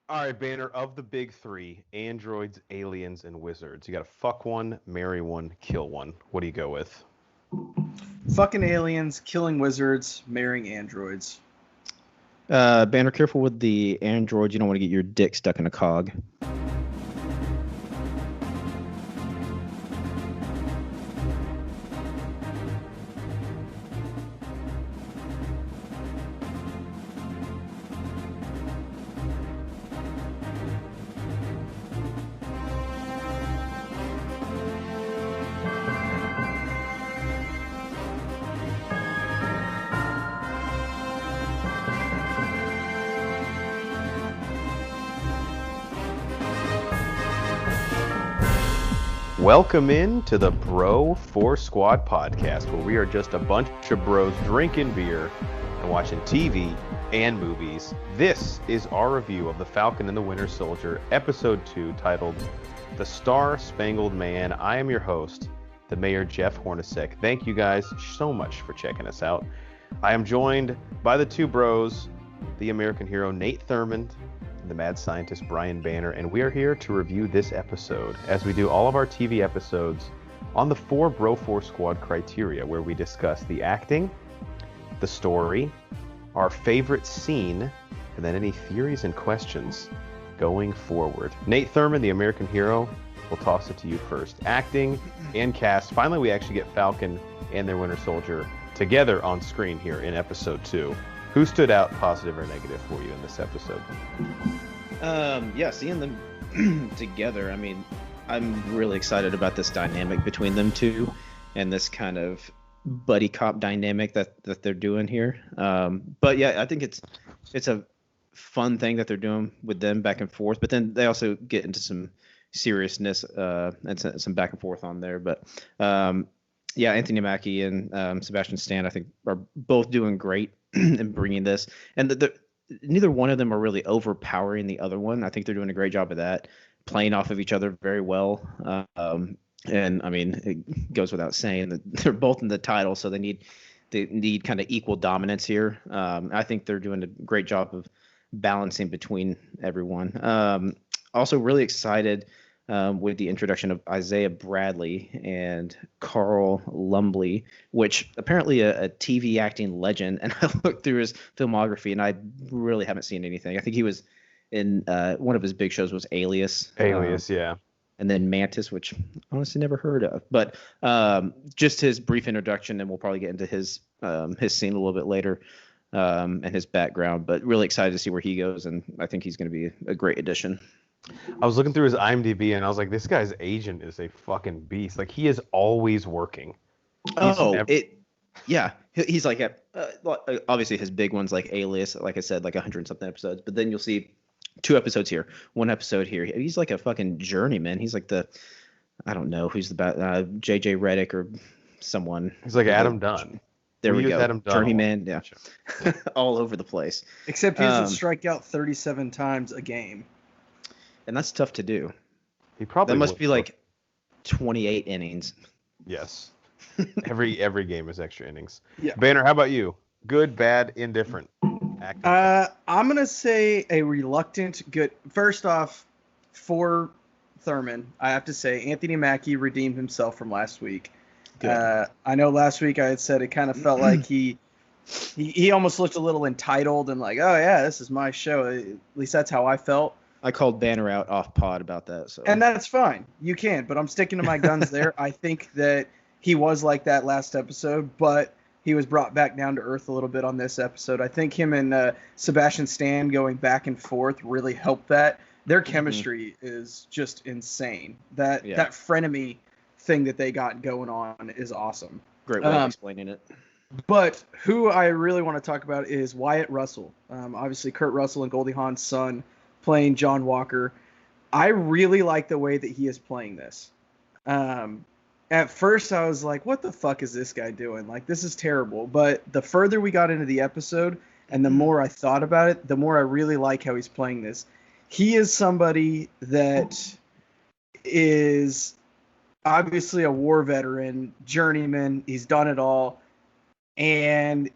All right, Banner, of the big three, androids, aliens, and wizards. You got to fuck one, marry one, kill one. What do you go with? Fucking aliens, killing wizards, marrying androids. Banner, careful with the androids. You don't want to get your dick stuck in a cog. Welcome in to the Bro 4 Squad podcast, where we are just a bunch of bros drinking beer and watching TV and movies. This is our review of The Falcon and the Winter Soldier, Episode 2, titled The Star-Spangled Man. I am your host, the Mayor Jeff Hornacek. Thank you guys so much for checking us out. I am joined by the two bros, the American hero Nate Thurmond, the mad scientist Brian Banner, and we are here to review this episode, as we do all of our TV episodes, on the 4 Bro 4 Squad criteria, where we discuss the acting, the story, our favorite scene, and then any theories and questions going forward. Nate Thurmond, the American hero, we'll toss it to you first. Acting and cast. Finally, we actually get Falcon and their Winter Soldier together on screen here in episode 2. Who stood out, positive or negative, for you in this episode? Seeing them together, I mean, I'm really excited about this dynamic between them two and this kind of buddy cop dynamic that they're doing here. But yeah, I think it's a fun thing that they're doing with them back and forth, but then they also get into some seriousness and some back and forth on there. But yeah, Anthony Mackie and Sebastian Stan, I think, are both doing great in bringing this. And neither one of them are really overpowering the other one. I think they're doing a great job of that, playing off of each other very well. And I mean, it goes without saying that they're both in the title, so they need kind of equal dominance here. I think they're doing a great job of balancing between everyone. Also really excited with the introduction of Isaiah Bradley and Carl Lumbly, which apparently a TV acting legend. And I looked through his filmography, and I really haven't seen anything. I think he was in one of his big shows was Alias. Alias, yeah. And then Mantis, which I honestly never heard of. But just his brief introduction, and we'll probably get into his scene a little bit later and his background. But really excited to see where he goes, and I think he's going to be a great addition. I was looking through his IMDb, and I was like, this guy's agent is a fucking beast. Like, he is always working. He's like, obviously his big ones like Alias, like I said, like 100-something episodes. But then you'll see 2 episodes here, 1 episode here. He's like a fucking journeyman. He's like I don't know who's the JJ Reddick or someone. He's like Adam Dunn. There we go. Adam Dunn. Journeyman, yeah. All over the place. Except he doesn't strike out 37 times a game. And that's tough to do. He probably that must be like 28 innings. Yes. Every game is extra innings. Yeah. Banner, how about you? Good, bad, indifferent? Acting. I'm gonna say a reluctant good. First off, for Thurman, I have to say Anthony Mackie redeemed himself from last week. Good. I know last week I had said it kind of felt like he almost looked a little entitled and like, oh yeah, this is my show. At least that's how I felt. I called Banner out off pod about that. So. And that's fine. You can, but I'm sticking to my guns there. I think that he was like that last episode, but he was brought back down to earth a little bit on this episode. I think him and Sebastian Stan going back and forth really helped that. Their chemistry is just insane. That frenemy thing that they got going on is awesome. Great way of explaining it. But who I really want to talk about is Wyatt Russell. Obviously, Kurt Russell and Goldie Hawn's son, playing John Walker. I really like the way that he is playing this. At first I was like, what the fuck is this guy doing? Like, this is terrible. But the further we got into the episode and the more I thought about it, the more I really like how he's playing this. He is somebody that is obviously a war veteran, journeyman. He's done it all. And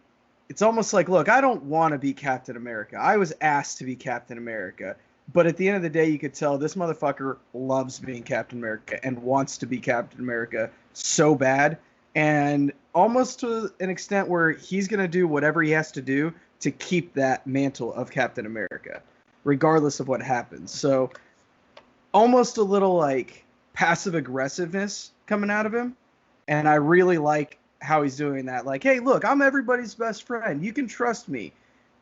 it's almost like, look, I don't want to be Captain America. I was asked to be Captain America. But at the end of the day, you could tell this motherfucker loves being Captain America and wants to be Captain America so bad. And almost to an extent where he's going to do whatever he has to do to keep that mantle of Captain America, regardless of what happens. So almost a little like passive aggressiveness coming out of him. And I really like how he's doing that. Like, hey, look, I'm everybody's best friend. You can trust me.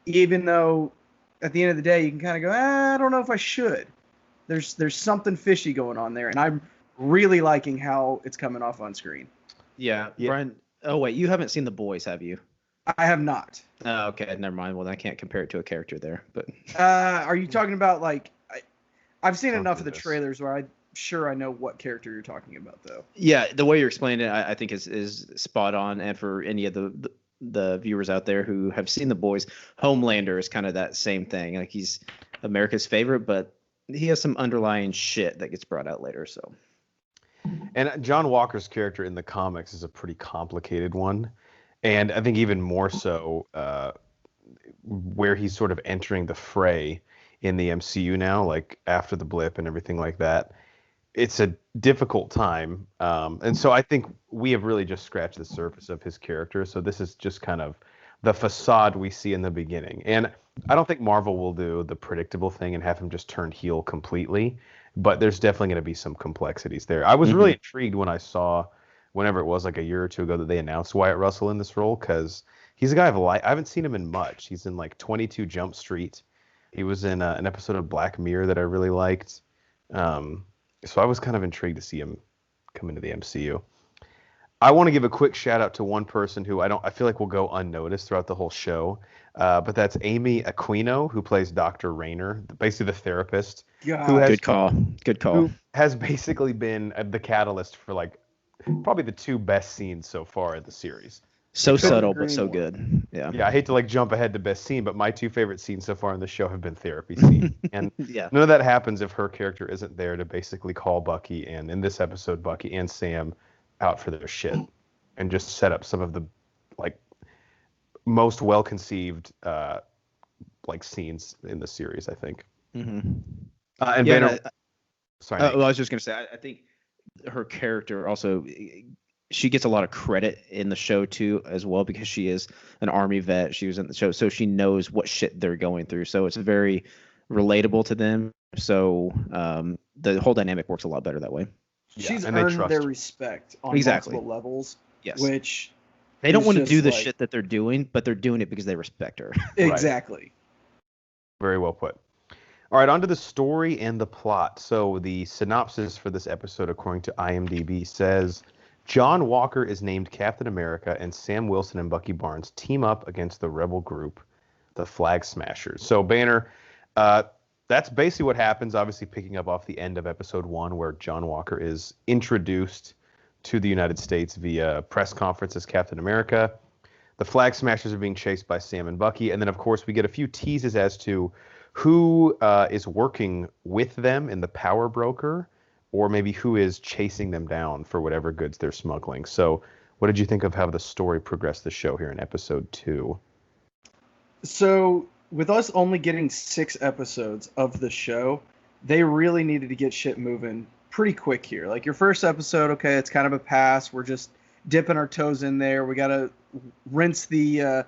Even though at the end of the day, you can kind of go, I don't know if I should. There's something fishy going on there. And I'm really liking how it's coming off on screen. Yeah. Brian, oh, wait, you haven't seen The Boys, have you? I have not. Oh, okay, never mind. Well, I can't compare it to a character there. But are you talking about, like, I've seen enough of the trailers where I'm sure I know what character you're talking about, though. Yeah, the way you're explaining it, I think is spot on. And for any of the viewers out there who have seen The Boys, Homelander is kind of that same thing. Like, he's America's favorite, but he has some underlying shit that gets brought out later. So, and John Walker's character in the comics is a pretty complicated one, and I think even more so where he's sort of entering the fray in the MCU now, like after the blip and everything like that. It's a difficult time, and so I think we have really just scratched the surface of his character. So this is just kind of the facade we see in the beginning. And I don't think Marvel will do the predictable thing and have him just turn heel completely, but there's definitely going to be some complexities there. I was really intrigued when I saw, whenever it was, like a year or two ago, that they announced Wyatt Russell in this role, because he's a guy I haven't seen him in much. He's in like 22 Jump Street. He was in an episode of Black Mirror that I really liked. So I was kind of intrigued to see him come into the MCU. I want to give a quick shout out to one person who I feel like will go unnoticed throughout the whole show, but that's Amy Aquino, who plays Dr. Rayner, basically the therapist. Good call. Who has basically been the catalyst for like probably the two best scenes so far in the series. So subtle, but so good. Yeah. Yeah, I hate to like jump ahead to best scene, but my two favorite scenes so far in the show have been therapy scenes. And none of that happens if her character isn't there to basically call Bucky, and in this episode, Bucky and Sam out for their shit and just set up some of the like most well-conceived like scenes in the series, I think. And Banner, sorry. Well, I was just going to say, I think her character also, she gets a lot of credit in the show too, as well, because she is an Army vet. She was in the show, so she knows what shit they're going through. So it's very relatable to them. So the whole dynamic works a lot better that way. She's earned their respect on multiple levels. Yes. Which they don't want to do the shit that they're doing, but they're doing it because they respect her. Exactly. Right. Very well put. All right, on to the story and the plot. So the synopsis for this episode, according to IMDb, says John Walker is named Captain America, and Sam Wilson and Bucky Barnes team up against the rebel group, the Flag Smashers. So, Banner, that's basically what happens, obviously picking up off the end of episode 1, where John Walker is introduced to the United States via press conference as Captain America. The Flag Smashers are being chased by Sam and Bucky, and then, of course, we get a few teases as to who is working with them in the power broker, or maybe who is chasing them down for whatever goods they're smuggling. So what did you think of how the story progressed the show here in episode 2? So with us only getting 6 episodes of the show, they really needed to get shit moving pretty quick here. Like your first episode, okay, it's kind of a pass. We're just dipping our toes in there. We got to rinse the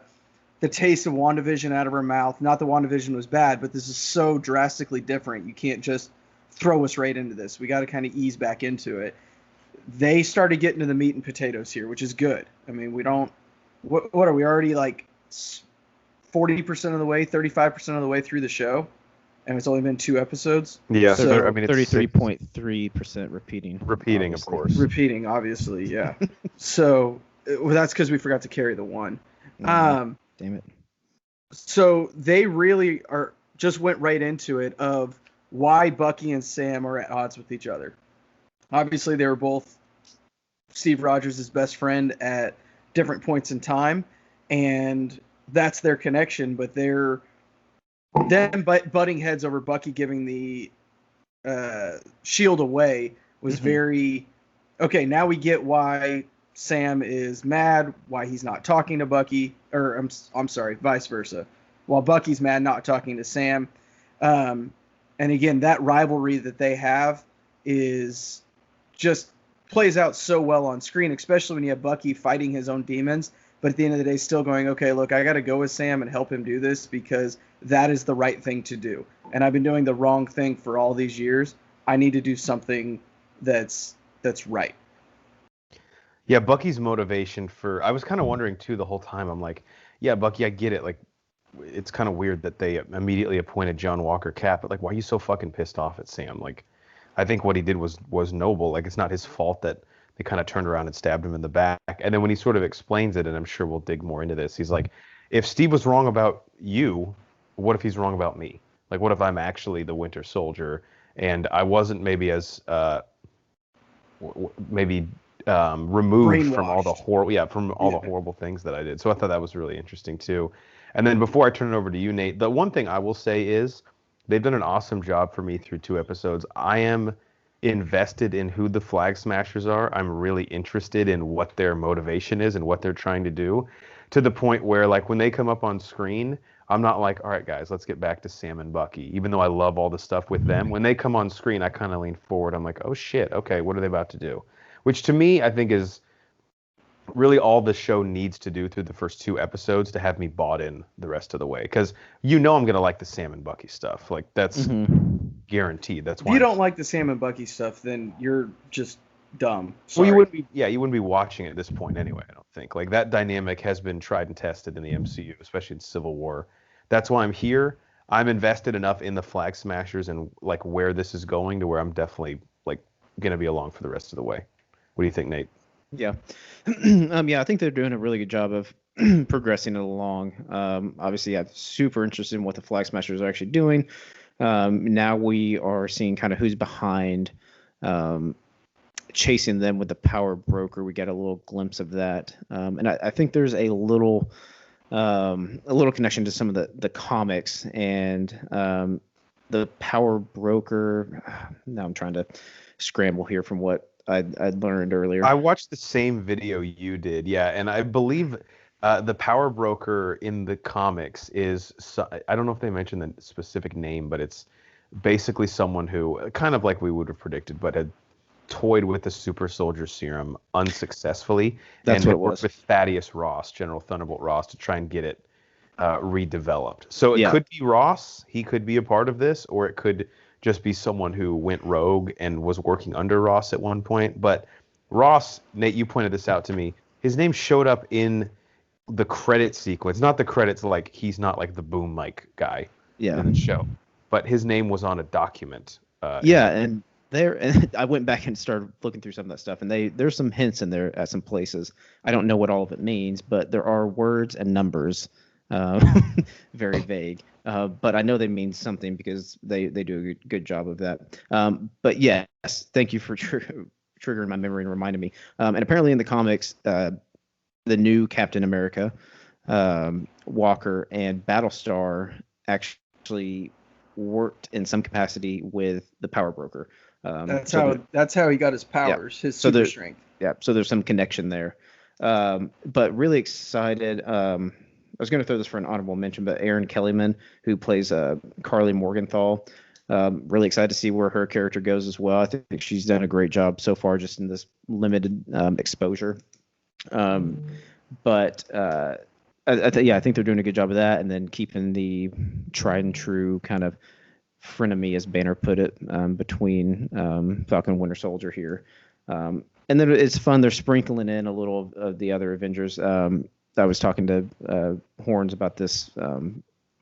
taste of WandaVision out of our mouth. Not that WandaVision was bad, but this is so drastically different. You can't just throw us right into this. We got to kind of ease back into it. They started getting to the meat and potatoes here, which is good. I mean, we don't. What are we already like 40% of the way, 35% of the way through the show, and it's only been 2 episodes. Yeah, so I mean, 33.3% repeating. Repeating, obviously. Of course. Repeating, obviously, yeah. So that's because we forgot to carry the 1. Damn it. So they really just went right into it of why Bucky and Sam are at odds with each other. Obviously, they were both Steve Rogers' best friend at different points in time, and that's their connection. But they're then butting heads over Bucky giving the shield away was very okay. Now we get why Sam is mad, why he's not talking to Bucky, or I'm sorry, vice versa. While Bucky's mad, not talking to Sam. And And again, that rivalry that they have is just plays out so well on screen, especially when you have Bucky fighting his own demons, but at the end of the day still going, okay, look, I got to go with Sam and help him do this because that is the right thing to do. And I've been doing the wrong thing for all these years. I need to do something that's right. Yeah, Bucky's motivation for... I was kind of wondering, too, the whole time. I'm like, yeah, Bucky, I get it. Like, it's kind of weird that they immediately appointed John Walker Cap, but, like, why are you so fucking pissed off at Sam? Like, I think what he did was noble. Like, it's not his fault that they kind of turned around and stabbed him in the back. And then when he sort of explains it, and I'm sure we'll dig more into this, he's like, if Steve was wrong about you, what if he's wrong about me? Like, what if I'm actually the Winter Soldier, and I wasn't maybe as... removed from all the horrible things that I did. So I thought that was really interesting too. And then before I turn it over to you, Nate, the one thing I will say is they've done an awesome job for me through 2 episodes. I am invested in who the Flag Smashers are. I'm really interested in what their motivation is and what they're trying to do, to the point where, like, when they come up on screen, I'm not like, all right, guys, let's get back to Sam and Bucky. Even though I love all the stuff with them, when they come on screen, I kind of lean forward. I'm like, oh shit, okay, what are they about to do? Which to me, I think is really all the show needs to do through the first 2 episodes to have me bought in the rest of the way. Because I'm going to like the Sam and Bucky stuff. Like, that's guaranteed. That's why. If you don't like the Sam and Bucky stuff, then you're just dumb. Sorry. Well, you wouldn't be watching at this point anyway, I don't think. Like, that dynamic has been tried and tested in the MCU, especially in Civil War. That's why I'm here. I'm invested enough in the Flag Smashers and, like, where this is going to where I'm definitely, like, going to be along for the rest of the way. What do you think, Nate? Yeah. I think they're doing a really good job of progressing it along. Obviously, I'm super interested in what the Flag Smashers are actually doing. Now we are seeing kind of who's behind chasing them with the power broker. We get a little glimpse of that. And I think there's a little connection to some of the comics and the power broker. Now I'm trying to scramble here from what I'd learned earlier. I watched the same video you did, yeah, and I believe the power broker in the comics is, I don't know if they mentioned the specific name, but it's basically someone who, kind of like we would have predicted, but had toyed with the super soldier serum unsuccessfully. That's and what it worked was. with Thaddeus Ross, General Thunderbolt Ross, to try and get it redeveloped. So it could be Ross. He could be a part of this, or it could just be someone who went rogue and was working under Ross at one point. But Ross, Nate, you pointed this out to me. His name showed up in the credit sequence. Not the credits, like, he's not like the boom mic guy in the show. But his name was on a document. And I went back and started looking through some of that stuff, and there's some hints in there at some places. I don't know what all of it means, but there are words and numbers, very vague. But I know they mean something because they do a good job of that. But yes, thank you for triggering my memory and reminding me. And apparently in the comics, the new Captain America, Walker, and Battlestar actually worked in some capacity with the power broker. That's how he got his powers, his super strength. Yeah, so there's some connection there. But really excited. I was going to throw this for an honorable mention, but Erin Kellyman, who plays Carly Morgenthau, really excited to see where her character goes as well. I think she's done a great job so far, just in this limited exposure. But I think they're doing a good job of that, and then keeping the tried and true kind of frenemy, as Banner put it, between Falcon and Winter Soldier here. And then it's fun. They're sprinkling in a little of the other Avengers. I was talking to Horns about this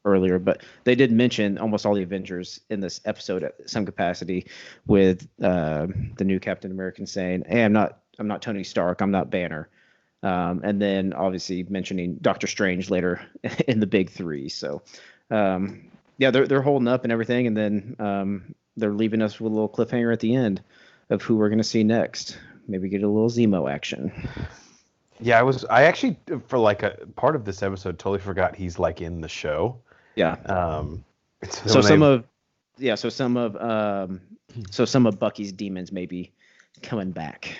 earlier, but they did mention almost all the Avengers in this episode at some capacity, with the new Captain America saying, "Hey, I'm not Tony Stark. I'm not Banner." And then obviously mentioning Doctor Strange later in the big 3. So they're holding up and everything, and then they're leaving us with a little cliffhanger at the end of who we're going to see next. Maybe get a little Zemo action. Yeah, I actually, for like a part of this episode, totally forgot he's like in the show. Yeah. So some of Bucky's demons may be coming back.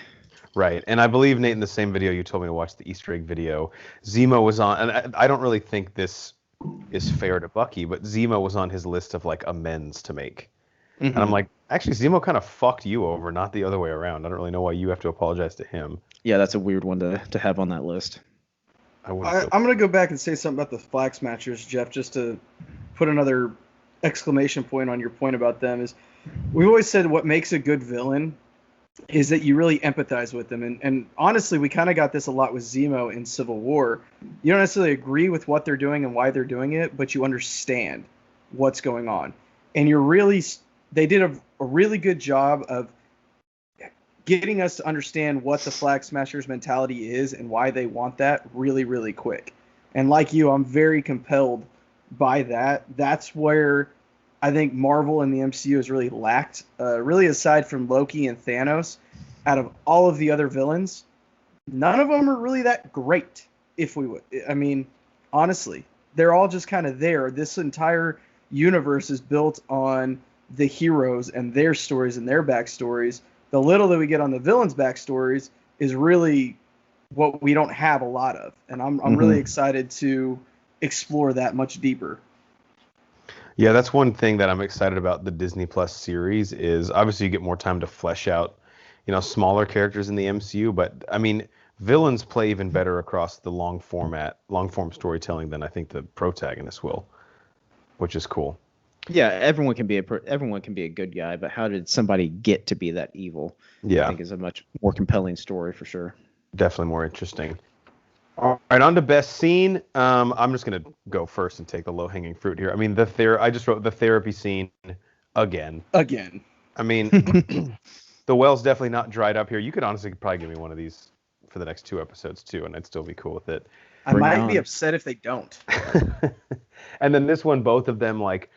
Right, and I believe, Nate, in the same video you told me to watch, the Easter egg video, Zemo was on, and I don't really think this is fair to Bucky, but Zemo was on his list of like amends to make. And I'm like, actually, Zemo kind of fucked you over, not the other way around. I don't really know why you have to apologize to him. Yeah, that's a weird one to have on that list. I'm going to go back and say something about the Flag Smashers, Jeff, just to put another exclamation point on your point about them. Is we've always said what makes a good villain is that you really empathize with them. And honestly, we kind of got this a lot with Zemo in Civil War. You don't necessarily agree with what they're doing and why they're doing it, but you understand what's going on. And they did a really good job of getting us to understand what the Flag Smashers mentality is and why they want that really, really quick. And like you, I'm very compelled by that. That's where I think Marvel and the MCU has really lacked. Really, aside from Loki and Thanos, out of all of the other villains, none of them are really that great. I mean, honestly, they're all just kind of there. This entire universe is built on the heroes and their stories and their backstories. The little that we get on the villains' backstories is really what we don't have a lot of. And I'm really excited to explore that much deeper. Yeah, that's one thing that I'm excited about the Disney Plus series is obviously you get more time to flesh out, smaller characters in the MCU. But I mean, villains play even better across the long form storytelling than I think the protagonists will, which is cool. Yeah, everyone can be a good guy, but how did somebody get to be that evil? Yeah, I think is a much more compelling story for sure. Definitely more interesting. All right, on to best scene. I'm just gonna go first and take the low-hanging fruit here. I mean, I just wrote the therapy scene again. I mean, the well's definitely not dried up here. You could honestly probably give me one of these for the next 2 episodes too, and I'd still be cool with it. I might be upset if they don't. And then this one, both of them like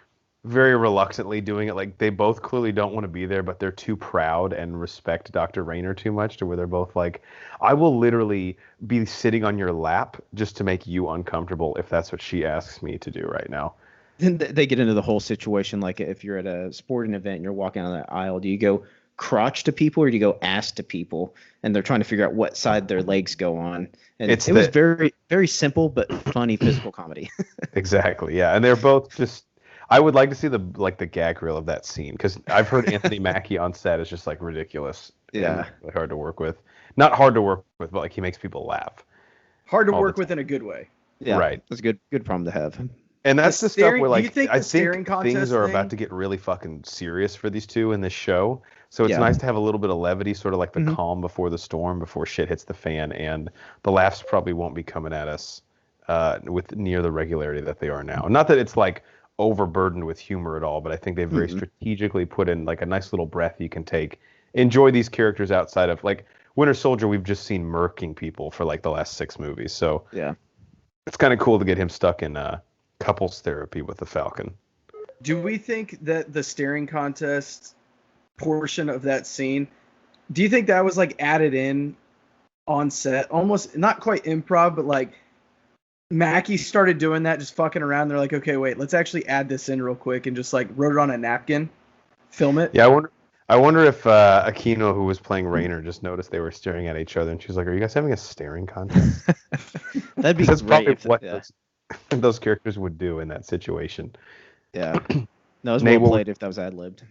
very reluctantly doing it. Like they both clearly don't want to be there, but they're too proud and respect Dr. Rayner too much to where they're both like, I will literally be sitting on your lap just to make you uncomfortable if that's what she asks me to do right now. Then they get into the whole situation, like if you're at a sporting event and you're walking down that aisle, do you go crotch to people or do you go ass to people? And they're trying to figure out what side their legs go on. And it was very, very simple but funny physical comedy. Exactly, yeah. And they're both just, I would like to see the gag reel of that scene because I've heard Anthony Mackie on set is just like ridiculous. Yeah, really hard to work with. Not hard to work with, but like he makes people laugh. Hard to work with in a good way. Yeah, right. That's a good problem to have. And that's the stuff where like I think things are thing? about to get really fucking serious for these two in this show. So it's nice to have a little bit of levity, sort of like the calm before the storm, before shit hits the fan, and the laughs probably won't be coming at us with near the regularity that they are now. Not that it's like overburdened with humor at all, but I think they've very strategically put in like a nice little breath you can take. Enjoy these characters outside of like Winter Soldier. We've just seen murking people for like the last 6 movies, so yeah, it's kind of cool to get him stuck in couples therapy with the Falcon. Do we think that the staring contest portion of that scene, do you think that was like added in on set, almost not quite improv, but like Mackie started doing that, just fucking around? They're like, okay, wait, let's actually add this in real quick, and just like wrote it on a napkin, film it. Yeah, I wonder if Aquino, who was playing Rayner, just noticed they were staring at each other, and she was like, "Are you guys having a staring contest?" That'd be That's great. probably what those characters would do in that situation. Yeah, no, it was well played if that was ad-libbed.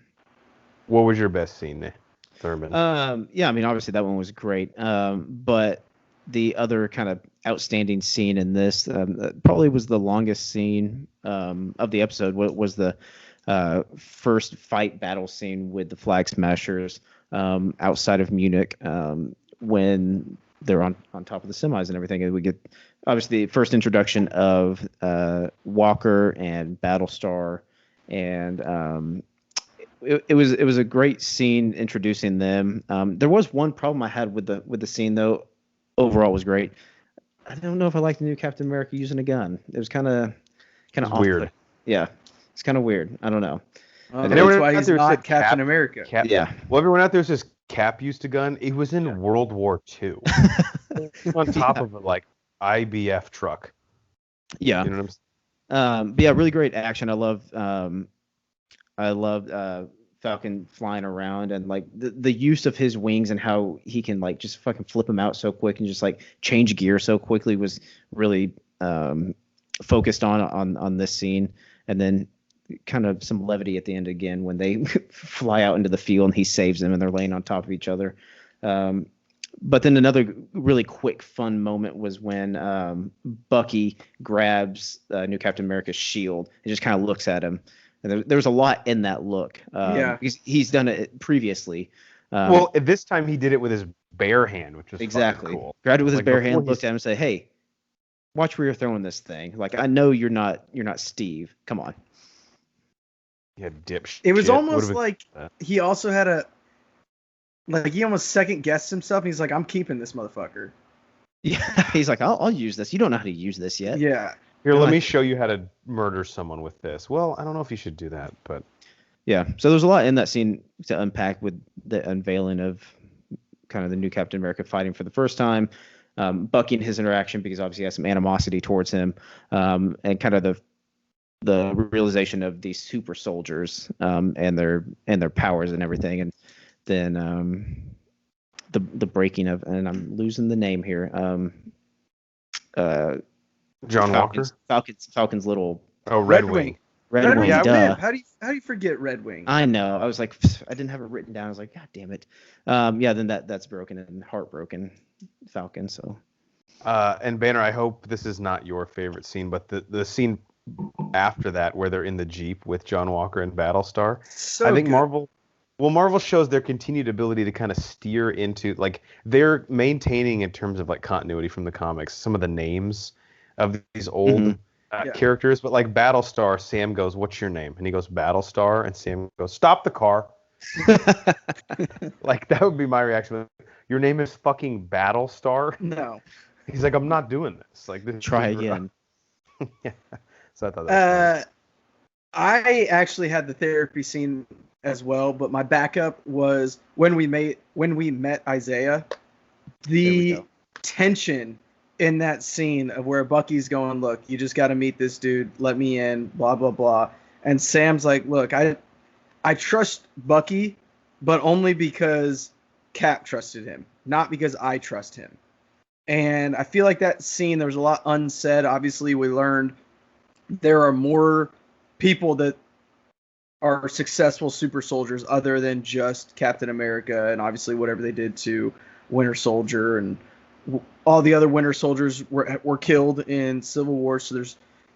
What was your best scene, Nate Thurman? Yeah, I mean, obviously that one was great. But the other kind of outstanding scene in this probably was the longest scene of the episode. What was the first fight battle scene with the Flag Smashers outside of Munich when they're on top of the semis and everything. And we get obviously the first introduction of Walker and Battlestar, and it was a great scene introducing them. There was one problem I had with the scene though. Overall, it was great. I don't know if I like the new Captain America using a gun. It was kind of weird. Yeah, it's kind of weird. I don't know. That's why he's not Captain America. Yeah. Well, everyone out there says Cap used a gun. It was in World War II. On top of a like IBF truck. Yeah. You know what I'm saying? But yeah, really great action. I love Falcon flying around and like the use of his wings and how he can like just fucking flip them out so quick and just like change gear so quickly was really focused on this scene. And then kind of some levity at the end again when they fly out into the field and he saves them and they're laying on top of each other. But then another really quick, fun moment was when Bucky grabs new Captain America's shield and just kind of looks at him. And there was a lot in that look. Because he's done it previously. Well, this time he did it with his bare hand, which was exactly cool. Grabbed it with his bare hand, looked at him and said, "Hey, watch where you're throwing this thing. Like, I know you're not Steve. Come on." Yeah, dipshit. It was almost like he also had he almost second guessed himself. And he's like, "I'm keeping this motherfucker." Yeah, he's like, I'll use this. You don't know how to use this yet. Yeah. Here, let me show you how to murder someone with this. Well, I don't know if you should do that, but yeah. So there's a lot in that scene to unpack with the unveiling of kind of the new Captain America fighting for the first time. Bucky and his interaction, because obviously he has some animosity towards him, and kind of the realization of these super soldiers and their powers and everything, and then the breaking of, and I'm losing the name here. John Walker? Falcon's little. Oh, Red Wing. Red Wing. Yeah, Duh. man, how do you forget Red Wing? I know. I was like, I didn't have it written down. I was like, God damn it. Yeah. Then that's broken and heartbroken. Falcon. So. And Banner, I hope this is not your favorite scene, but the scene after that where they're in the Jeep with John Walker and Battlestar. So I think good. Marvel shows their continued ability to kind of steer into, like, they're maintaining in terms of like continuity from the comics some of the names of these old characters, but like Battlestar, Sam goes, "What's your name?" And he goes, "Battlestar," and Sam goes, "Stop the car." Like, that would be my reaction. Your name is fucking Battlestar? No. He's like, "I'm not doing this. Like, this Try again. Yeah. So I thought that was I actually had the therapy scene as well, but my backup was when we met Isaiah. The tension in that scene of where Bucky's going, "Look, you just got to meet this dude. Let me in. Blah blah blah." And Sam's like, "Look, I trust Bucky, but only because Cap trusted him, not because I trust him." And I feel like that scene, there was a lot unsaid. Obviously, we learned there are more people that are successful super soldiers other than just Captain America, and obviously whatever they did to Winter Soldier, and all the other Winter Soldiers were killed in Civil War. So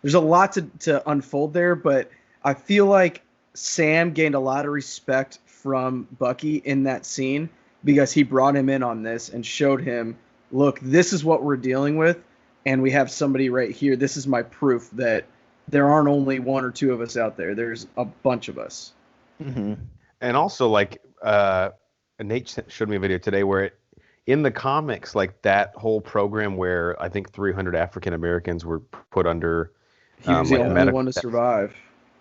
there's a lot to unfold there, but I feel like Sam gained a lot of respect from Bucky in that scene because he brought him in on this and showed him, "Look, this is what we're dealing with, and we have somebody right here. This is my proof that there aren't only one or two of us out there. There's a bunch of us." Mm-hmm. And also, like, Nate showed me a video today where in the comics, like, that whole program where I think 300 African Americans were put under. He was the only one to survive.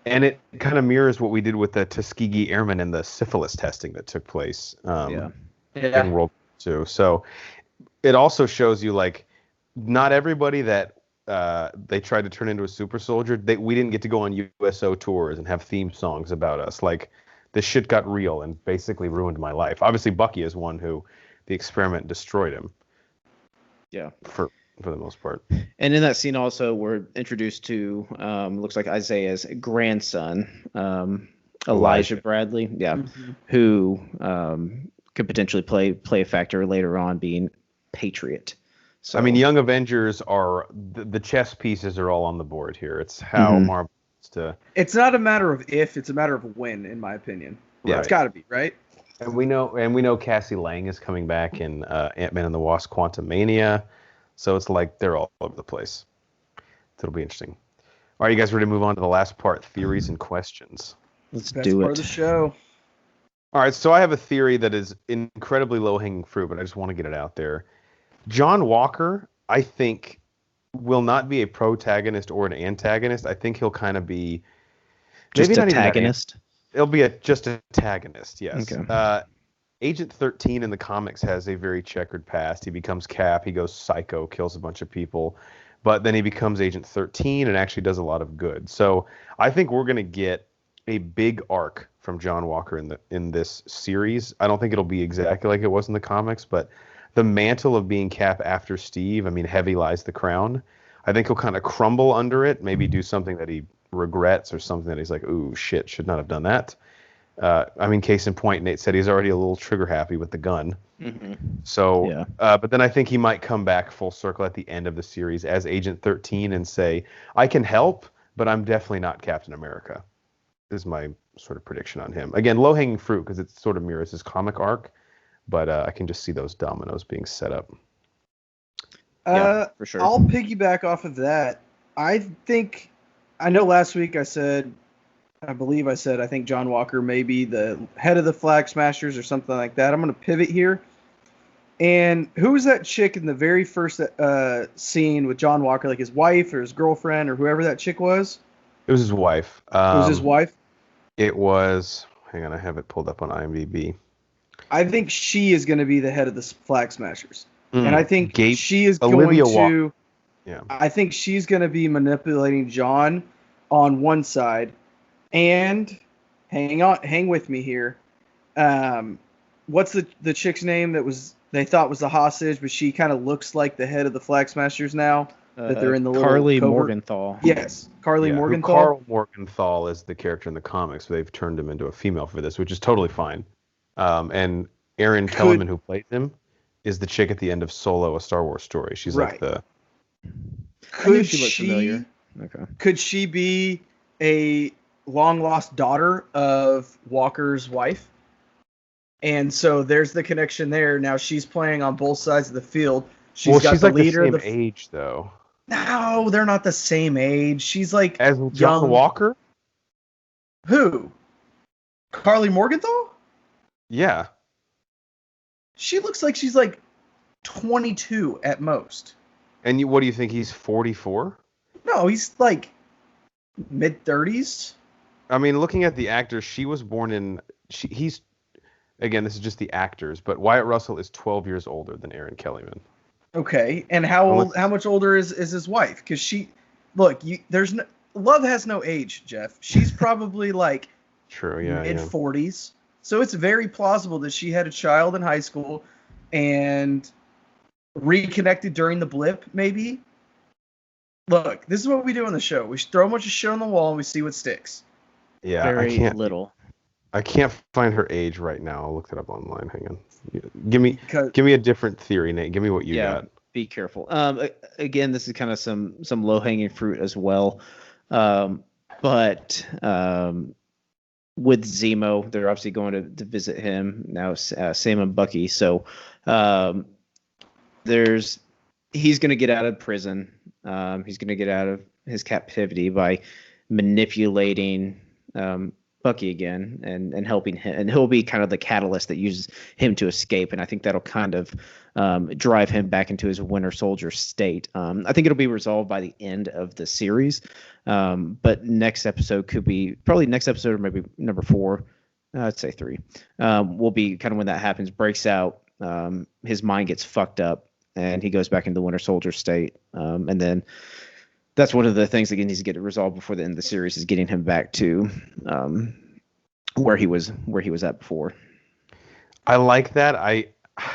And it kind of mirrors what we did with the Tuskegee Airmen and the syphilis testing that took place in World War II. So it also shows you, like, not everybody that they tried to turn into a super soldier, we didn't get to go on USO tours and have theme songs about us. Like, this shit got real and basically ruined my life. Obviously, Bucky is one who the experiment destroyed him. Yeah. For the most part. And in that scene also, we're introduced to, looks like Isaiah's grandson, Elijah Bradley. Yeah. Mm-hmm. Who could potentially play a factor later on being Patriot. So, I mean, Young Avengers are the chess pieces are all on the board here. It's how Marvel wants to. It's not a matter of if; it's a matter of when, in my opinion. Yeah, it's got to be right. And we know Cassie Lang is coming back in Ant-Man and the Wasp: Quantumania, so it's like they're all over the place. It'll be interesting. All right, you guys ready to move on to the last part, theories and questions? Let's Best do part it. Of the show. All right, so I have a theory that is incredibly low-hanging fruit, but I just want to get it out there. John Walker, I think, will not be a protagonist or an antagonist. I think he'll kind of be just maybe antagonist. It'll be just an antagonist, yes. Okay. Agent 13 in the comics has a very checkered past. He becomes Cap, he goes psycho, kills a bunch of people, but then he becomes Agent 13 and actually does a lot of good. So I think we're going to get a big arc from John Walker in this series. I don't think it'll be exactly like it was in the comics, but the mantle of being Cap after Steve, I mean, heavy lies the crown. I think he'll kind of crumble under it, maybe do something that he regrets or something that he's like, ooh, shit, should not have done that. I mean, case in point, Nate said he's already a little trigger happy with the gun. Mm-hmm. So, Yeah. But then I think he might come back full circle at the end of the series as Agent 13 and say, I can help, but I'm definitely not Captain America. This is my sort of prediction on him. Again, low-hanging fruit because it sort of mirrors his comic arc, but I can just see those dominoes being set up. Yeah, for sure. I'll piggyback off of that. I know last week I believe I said I think John Walker may be the head of the Flag Smashers or something like that. I'm going to pivot here. And who was that chick in the very first scene with John Walker, like his wife or his girlfriend or whoever that chick was? It was his wife. It was his wife? It was, hang on, I have it pulled up on IMDb. I think she is going to be the head of the Flag Smashers. And I think she is Olivia going to... Yeah. I think she's going to be manipulating John on one side. And hang with me here. What's the chick's name that they thought was the hostage, but she kind of looks like the head of the Flag Smashers now that they're in the little Carly covert. Yes, Carly Morgenthau. Carl Morgenthau is the character in the comics. They've turned him into a female for this, which is totally fine. And Erin Kellyman, who plays him, is the chick at the end of Solo: A Star Wars Story. She's right. like the. Could she look familiar? Okay. Could she be a long lost daughter of Walker's wife? And so there's the connection there. Now she's playing on both sides of the field. She's the like leader the same age though. No, they're not the same age. She's like as John young. Walker. Who? Carly Morgenthau? Yeah. She looks like she's like 22 at most. And what do you think? He's 44? No, he's like mid-30s. I mean, looking at the actor, she was born in. He's. Again, this is just the actors, but Wyatt Russell is 12 years older than Erin Kellyman. Okay, and how much older is his wife? Because love has no age, Jeff. She's probably like mid-40s. So it's very plausible that she had a child in high school and reconnected during the blip, maybe. Look, this is what we do on the show. We throw a bunch of shit on the wall and we see what sticks. Yeah, very little. I can't find her age right now. I'll look it up online. Hang on. Give me a different theory, Nate. Give me what you got. Be careful. Again, this is kind of some low hanging fruit as well. But with Zemo, they're obviously going to visit him now. Sam and Bucky. So he's going to get out of prison. He's going to get out of his captivity by manipulating Bucky again and helping him, and he'll be kind of the catalyst that uses him to escape, and I think that'll kind of drive him back into his Winter Soldier state. I think it'll be resolved by the end of the series, but next episode could be probably next episode or maybe number 4. I'd say 3 will be kind of when that happens. Breaks out, his mind gets fucked up, and he goes back into the Winter Soldier state, and then. That's one of the things that needs to get resolved before the end of the series is getting him back to where he was at before. I like that. I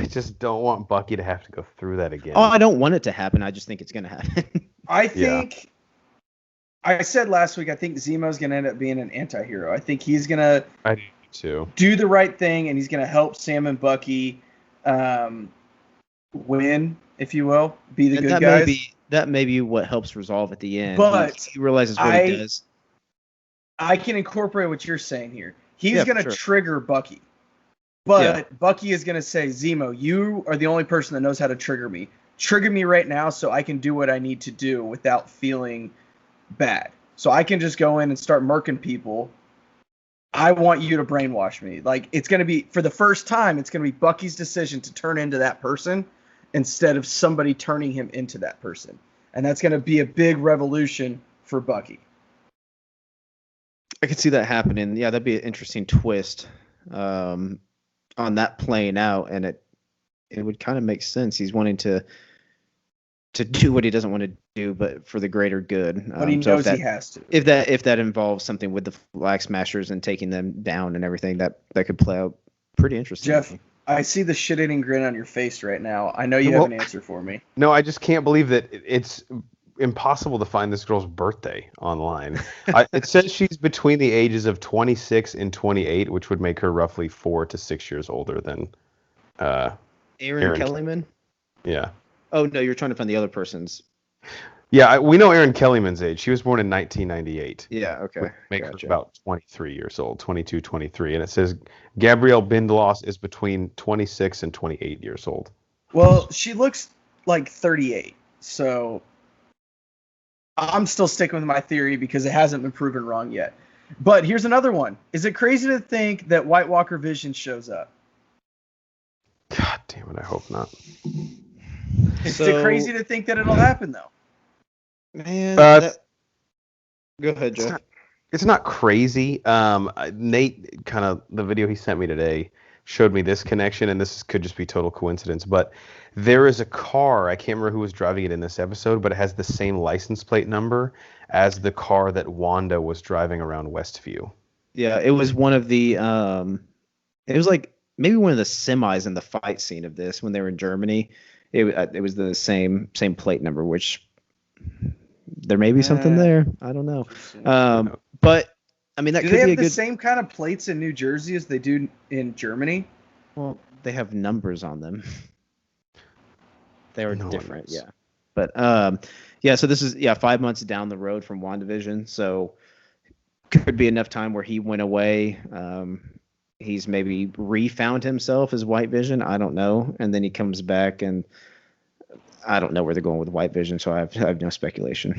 just don't want Bucky to have to go through that again. Oh, I don't want it to happen. I just think it's going to happen. I think I said last week I think Zemo's going to end up being an anti-hero. I think he's going to do the right thing, and he's going to help Sam and Bucky win, if you will, be the good guys. That may be what helps resolve at the end. But he realizes what he does. I can incorporate what you're saying here. He's going to trigger Bucky. But Bucky is going to say, Zemo, you are the only person that knows how to trigger me. Trigger me right now so I can do what I need to do without feeling bad. So I can just go in and start murking people. I want you to brainwash me. Like, it's going to be, for the first time, it's going to be Bucky's decision to turn into that person instead of somebody turning him into that person. And that's going to be a big revolution for Bucky. I could see that happening. Yeah, that'd be an interesting twist on that playing out, and it would kind of make sense. He's wanting to do what he doesn't want to do, but for the greater good. But he knows he has to. If that involves something with the Flag Smashers and taking them down and everything, that could play out pretty interesting. Jeff, I see the shit-eating grin on your face right now. I know you have an answer for me. No, I just can't believe that it's impossible to find this girl's birthday online. It says she's between the ages of 26 and 28, which would make her roughly 4 to 6 years older than Aaron Kellyman? Yeah. Oh, no, you're trying to find the other person's. Yeah, we know Erin Kellyman's age. She was born in 1998. Yeah, okay. Make her about 23 years old, 22, 23. And it says Gabrielle Bindloss is between 26 and 28 years old. Well, she looks like 38, so I'm still sticking with my theory because it hasn't been proven wrong yet. But here's another one. Is it crazy to think that White Walker Vision shows up? God damn it, I hope not. Is it crazy to think that it'll happen, though? Man, go ahead, Jeff. It's not crazy. Nate, kind of the video he sent me today showed me this connection, and this could just be total coincidence, but there is a car, I can't remember who was driving it in this episode, but it has the same license plate number as the car that Wanda was driving around Westview. Yeah, it was one of the it was like maybe one of the semis in the fight scene of this when they were in Germany. It was the same plate number, which there may be something there. I don't know. But I mean, that could be a good. Do they have the same kind of plates in New Jersey as they do in Germany? Well, they have numbers on them. They were different, yeah. But yeah. So this is 5 months down the road from WandaVision. So could be enough time where he went away. He's maybe refound himself as White Vision. I don't know. And then he comes back, and I don't know where they're going with White Vision. So I have no speculation.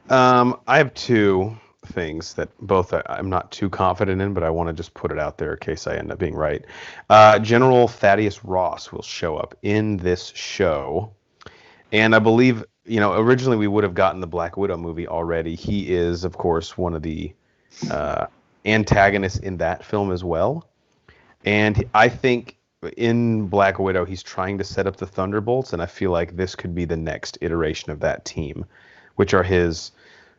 I have two things that both I'm not too confident in, but I want to just put it out there in case I end up being right. General Thaddeus Ross will show up in this show, and I believe, originally we would have gotten the Black Widow movie already. He is, of course, one of the antagonists in that film as well, and I think in Black Widow he's trying to set up the Thunderbolts, and I feel like this could be the next iteration of that team, which are his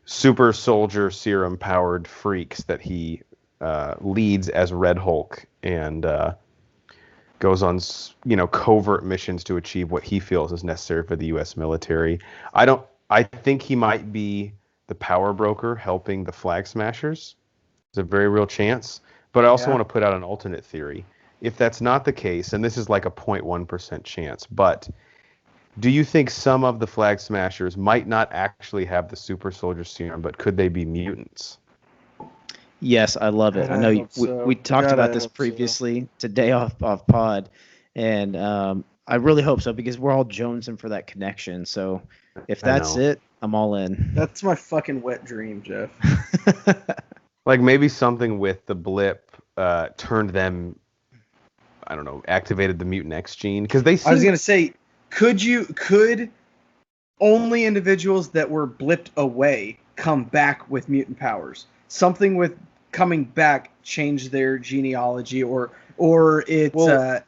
super soldier serum powered freaks that he leads as Red Hulk and goes on covert missions to achieve what he feels is necessary for the U.S. military. I think he might be the power broker helping the Flag Smashers. There's a very real chance, but I also want to put out an alternate theory. If that's not the case, and this is like a 0.1% chance, but do you think some of the Flag Smashers might not actually have the super soldier serum, but could they be mutants? Yes, I love it. I know we talked about this previously today off pod, and I really hope so because we're all jonesing for that connection. So if that's it, I'm all in. That's my fucking wet dream, Jeff. Like maybe something with the blip turned them, I don't know, activated the mutant X gene because they. I was gonna say. Could only individuals that were blipped away come back with mutant powers? Something with coming back changed their genealogy, or it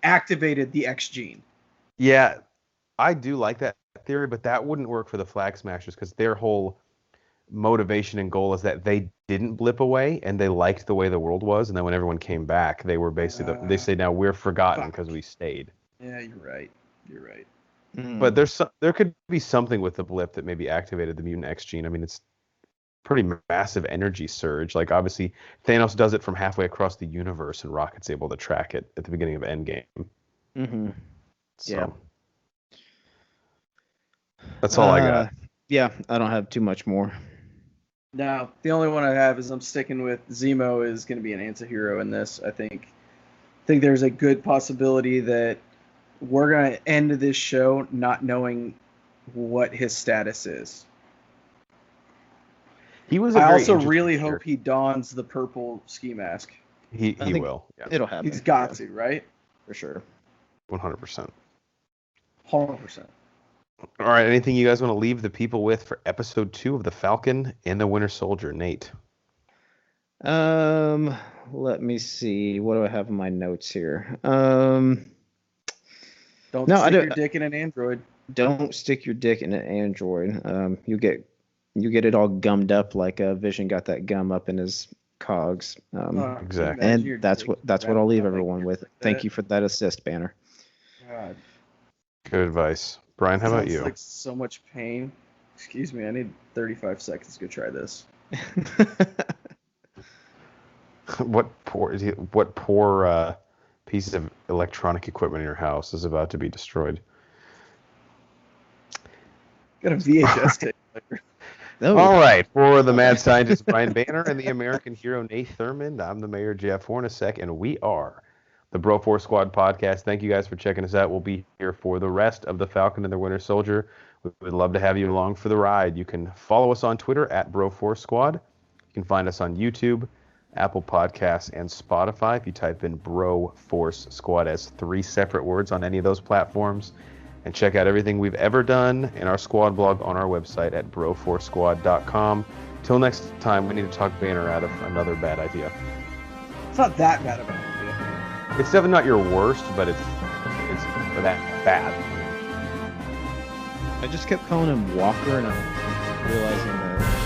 activated the X gene. Yeah, I do like that theory, but that wouldn't work for the Flag Smashers because their whole motivation and goal is that they didn't blip away and they liked the way the world was, and then when everyone came back, they were basically they say now we're forgotten because we stayed. Yeah, you're right. But there could be something with the blip that maybe activated the mutant X gene. I mean, it's pretty massive energy surge. Like obviously Thanos does it from halfway across the universe, and Rocket's able to track it at the beginning of Endgame. Mm-hmm. So, that's all I got. Yeah, I don't have too much more. No, the only one I have is I'm sticking with Zemo is going to be an anti-hero in this. I think there's a good possibility that we're going to end this show not knowing what his status is. I also really hope he dons the purple ski mask. He will. Yeah. It'll happen. He's got to, right? For sure. 100%. 100%. All right, anything you guys want to leave the people with for episode 2 of The Falcon and the Winter Soldier, Nate? Let me see. What do I have in my notes here? Don't stick your dick in an android. Don't stick your dick in an android. You get it all gummed up like Vision got that gum up in his cogs. Exactly. And that's what I'll leave everyone with. Thank you for that assist, Banner. God. Good advice. Brian, how about Sounds you? like so much pain. Excuse me, I need 35 seconds to go try this. What poor piece of electronic equipment in your house is about to be destroyed? Got a VHS tape player. Oh. All right, for the mad scientist Brian Banner and the American hero Nate Thurmond, I'm the mayor Jeff Hornacek, and we are the Bro Force Squad podcast. Thank you guys for checking us out. We'll be here for the rest of the Falcon and the Winter Soldier. We would love to have you along for the ride. You can follow us on Twitter at Bro Force Squad. You can find us on YouTube, Apple Podcasts, and Spotify. If you type in Bro Force Squad as 3 separate words on any of those platforms. And check out everything we've ever done in our squad blog on our website at broforsquad.com. Till next time, we need to talk Banner out of another bad idea. It's not that bad of an idea. It's definitely not your worst, but it's that bad. I just kept calling him Walker, and I'm realizing that